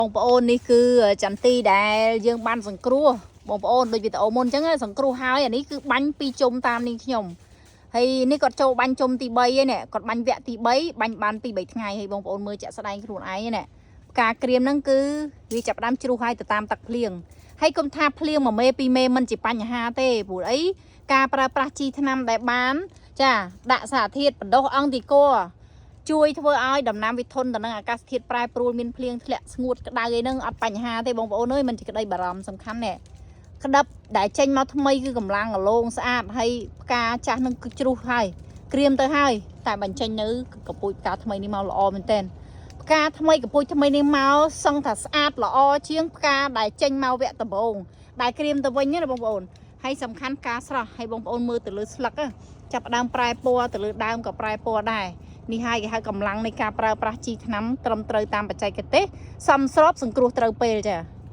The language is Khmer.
បងប្អូននេះគឺចន្ទីដែលយើងបានសង្គ្រោះបងប្អូនដូចវីដេអូមុនអញ្ចឹងសង្គ្រោះហើយអានេះគឺបាញ់ពីជុំតាមនាងខ្ញុំហើយនេះគាត់ចូលបាញ់ជុំទី3ឯនេះគាត់បាញ់វគ្គទី3បាញ់បាន2 3ថ្ងៃហើយបងប្អូនមើលចាក់ស្ដែងខ្លួនឯងនេះផ្កាក្រៀមហ្នឹងគឺវាចាប់ផ្ដើមជ្រុះហើយទៅតាមទឹកភ្លៀងហើយកុំថាភ្លៀង1មេ2មេមិនជាបញ្ហាទេព្រោះអីការប្រើប្រាស់ជីថ្នាំដែលបានចាដាក់សារធាតុបណ្ដុះអង្គទីគ័រជួយធ្វើឲ្យដំណាំវាធន់ទៅនឹងអាកាសធាតុប្រែប្រួលមានភ្លៀងធ្លាក់ស្ងួតក្តៅអីហ្នឹងអត់បញ្ហាទេបងប្អូនអើយមិនជាក្តីបារម្ភសំខាន់នេះក្តាប់ដែលចេញមកថ្មីគឺកម្លាំងរលោងស្អាតហើយផ្កាចាស់ហ្នឹងគឺជ្រុះហើយក្រៀមទៅហើយតែបញ្ចេញនៅកពូចផ្កាថ្មីនេះមកល្អមែនតើផ្កាថ្មីកពូចថ្មីនេះមកសឹងថាស្អាតល្អជាងផ្កាដែលចេញមកវគ្គដំបូងដែលក្រៀមទៅវិញណាបងប្អូនហើយសំខាន់ផ្កាស្រស់ហើយបងប្អូនមើលទៅលើស្លឹកចាប់ដើមប្រែពណ៌ទៅលើដើមក៏ប្រែពណ៌ដែរនេះហើយគេហៅកម្លាំងនៃការប្រើប្រាស់ជីថ្នាំត្រឹមត្រូវតាមបច្ចេកទេសសមស្របសង្គ្រោះត្រូវពេលចា